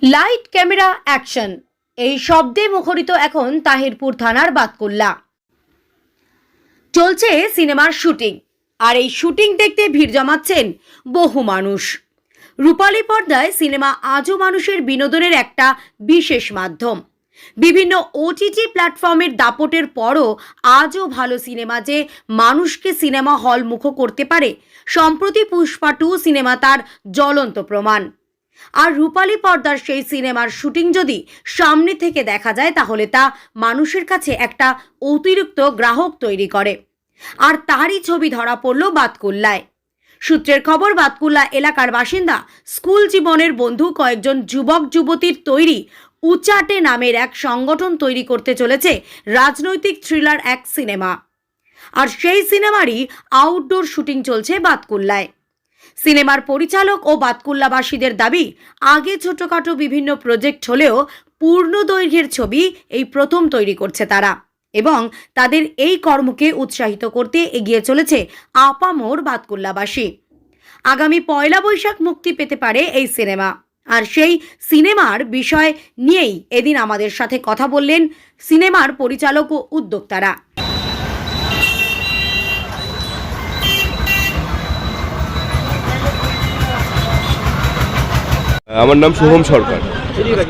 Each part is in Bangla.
লাইট ক্যামেরা অ্যাকশন এই শব্দে মুখরিত এখন তাহিরপুর থানার বাতকুল্লা। চলছে সিনেমার শুটিং, আর এই শুটিং দেখতে ভিড় জমাচ্ছেন বহু মানুষ। রূপালী পর্দায় সিনেমা আজও মানুষের বিনোদনের একটা বিশেষ মাধ্যম। বিভিন্ন ওটিটি প্ল্যাটফর্মের দাপটের পরও আজও ভালো সিনেমা যে মানুষকে সিনেমা হল মুখো করতে পারে, সম্প্রতি পুষ্পা 2 সিনেমা তার জ্বলন্ত প্রমাণ। আর রূপালী পর্দার সেই সিনেমার শুটিং যদি সামনে থেকে দেখা যায় তাহলে তা মানুষের কাছে একটা অতিরিক্ত গ্রাহক তৈরি করে। আর তারই ছবি ধরা পড়ল বাতকুল্লায়। সূত্রের খবর, বাতকুল্লা এলাকার বাসিন্দা স্কুল জীবনের বন্ধু কয়েকজন যুবক যুবতীর তৈরি উচাটে নামের এক সংগঠন তৈরি করতে চলেছে রাজনৈতিক থ্রিলার এক সিনেমা। আর সেই সিনেমারই আউটডোর শুটিং চলছে বাতকুল্লায়। সিনেমার পরিচালক ও বাতকুল্লাবাসীদের দাবি, আগে ছোটখাটো বিভিন্ন প্রজেক্ট হলেও পূর্ণ দৈর্ঘ্যের ছবি এই প্রথম তৈরি করছে তারা, এবং তাদের এই কর্মকে উৎসাহিত করতে এগিয়ে চলেছে আপামর বাতকুল্লাবাসী। আগামী 1 বৈশাখ মুক্তি পেতে পারে এই সিনেমা। আর সেই সিনেমার বিষয় নিয়েই এদিন আমাদের সাথে কথা বললেন সিনেমার পরিচালক ও উদ্যোক্তারা। আমার নাম সোহম সরকার।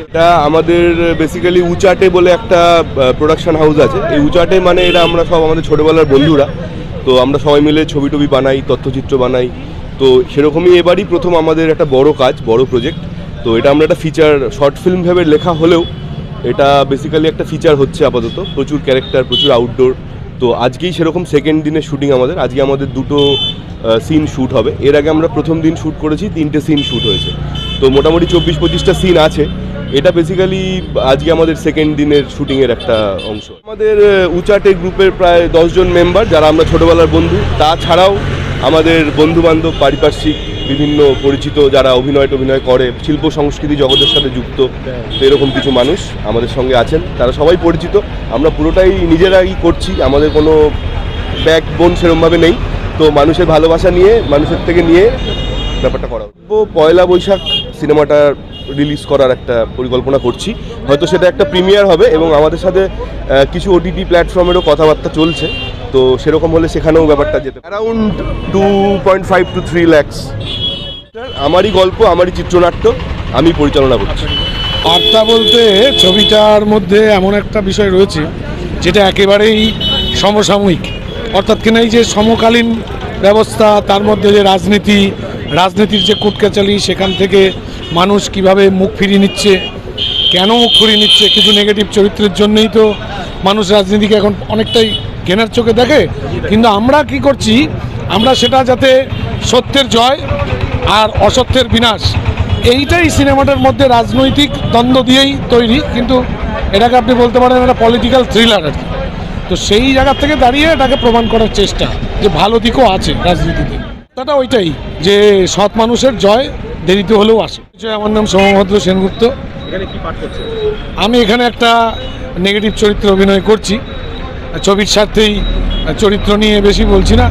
এটা আমাদের বেসিক্যালি উচাটে বলে একটা প্রোডাকশন হাউস আছে। এই উচাটে মানে এটা আমরা সব আমাদের ছোটোবেলার বন্ধুরা, তো আমরা সবাই মিলে ছবি টবি বানাই, তথ্যচিত্র বানাই। তো সেরকমই এবারই প্রথম আমাদের একটা বড় কাজ, বড় প্রজেক্ট। তো এটা আমরা একটা ফিচার শর্ট ফিল্ম ভেবে লেখা হলেও এটা বেসিক্যালি একটা ফিচার হচ্ছে আপাতত। প্রচুর ক্যারেক্টার, প্রচুর আউটডোর। তো আজকেই সেরকম সেকেন্ড দিনের শুটিং আমাদের। আজকে আমাদের 2টো সিন শ্যুট হবে। এর আগে আমরা প্রথম দিন শ্যুট করেছি, 3টে সিন শ্যুট হয়েছে। তো মোটামুটি 24-25টা সিন আছে। এটা বেসিক্যালি আজকে আমাদের সেকেন্ড দিনের শুটিংয়ের একটা অংশ। আমাদের উচাটে গ্রুপের প্রায় 10 জন মেম্বার, যারা আমরা ছোটোবেলার বন্ধু। তাছাড়াও আমাদের বন্ধুবান্ধব, পারিপার্শ্বিক বিভিন্ন পরিচিত যারা অভিনয় করে, শিল্প সংস্কৃতি জগতের সাথে যুক্ত, তো এরকম কিছু মানুষ আমাদের সঙ্গে আছেন। তারা সবাই পরিচিত। আমরা পুরোটাই নিজেরাই করছি, আমাদের কোনো ব্যাকবোন সেরকমভাবে নেই। তো মানুষের ভালোবাসা নিয়ে, মানুষের থেকে নিয়ে ব্যাপারটা করা। 1 বৈশাখ সিনেমাটা রিলিজ করার একটা পরিকল্পনা করছি। হয়তো সেটা একটা প্রিমিয়ার হবে, এবং আমাদের সাথে কিছু ওটিটি প্ল্যাটফর্মেরও কথাবার্তা চলছে। তো সেরকম হলে সেখানেও ব্যাপারটা যেতে অ্যারাউন্ড 2.5 to 3 lakhs। আমারই গল্প, আমারই চিত্রনাট্য, আমি পরিচালনা করছি। বার্তা বলতে ছবিটার মধ্যে এমন একটা বিষয় রয়েছে যেটা একেবারেই সমসাময়িক, অর্থাৎ কিনা এই যে সমকালীন ব্যবস্থা, তার মধ্যে যে রাজনীতির যে কুটকাচালি, সেখান থেকে মানুষ কিভাবে মুখ ফিরিয়ে নিচ্ছে, কেন মুখ ফিরিয়ে নিচ্ছে, কিছু নেগেটিভ চরিত্রের জন্যই তো মানুষ রাজনীতিকে এখন অনেকটাই ঘৃণার চোখে দেখে। কিন্তু আমরা কি করছি, আমরা সেটা যাতে সত্যের জয় আর অসত্যের বিনাশ, এইটাই সিনেমাটার মধ্যে রাজনৈতিক দ্বন্দ্ব দিয়েই তৈরি। কিন্তু এটাকে আপনি বলতে পারেন একটা পলিটিক্যাল থ্রিলার আর কি। তো সেই জায়গা থেকে দাঁড়িয়ে এটাকে প্রমাণ করার চেষ্টা যে ভালো দিকও আছে রাজনীতিতে। তাটা ওইটাই যে সৎ মানুষের জয় দেরিতে হলেও আসে। আমার নাম সোমভদ্র সেনগুপ্ত। আমি এখানে একটা নেগেটিভ চরিত্রে অভিনয় করছি। ছবির স্বার্থেই চরিত্র নিয়ে বেশি বলছি না।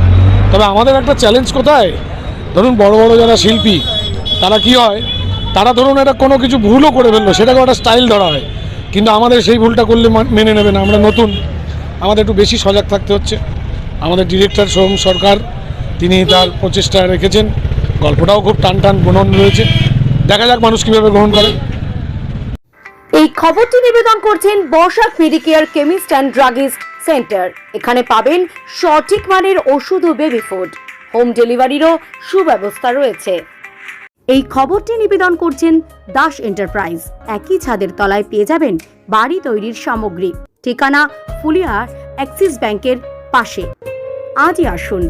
তবে আমাদের একটা চ্যালেঞ্জ কোথায়, ধরুন বড় বড় যারা শিল্পী, তারা কি হয়, তারা ধরুন এটা কোনো কিছু ভুলও করে ফেললো, সেটাকে একটা স্টাইল ধরা হয়। কিন্তু আমাদের সেই ভুলটা করলে মেনে নেবে না। আমরা নতুন, আমাদের একটু বেশি সজাগ থাকতে হচ্ছে। আমাদের ডিরেক্টর সোহম সরকার, তিনি তার প্রচেষ্টা রেখেছেন। গল্পটাও খুব টান বুনন রয়েছে। দেখা যাক মানুষ কীভাবে গ্রহণ করে। এই খবরটি নিবেদন করছেন Barsha Medicare chemist and druggist centre. এখানে পাবেন সঠিক মানের ওষুধ ও বেবি ফুড। হোম ডেলিভারিরও সুব্যবস্থা রয়েছে। এই খবরটি নিবেদন করছেন দাস এন্টারপ্রাইজ। একই ছাদের তলায় পেয়ে যাবেন বাড়ি তৈরির সামগ্রী। ঠিকানা ফুলিয়া অ্যাক্সিস ব্যাংকের পাশে। আজই আসুন।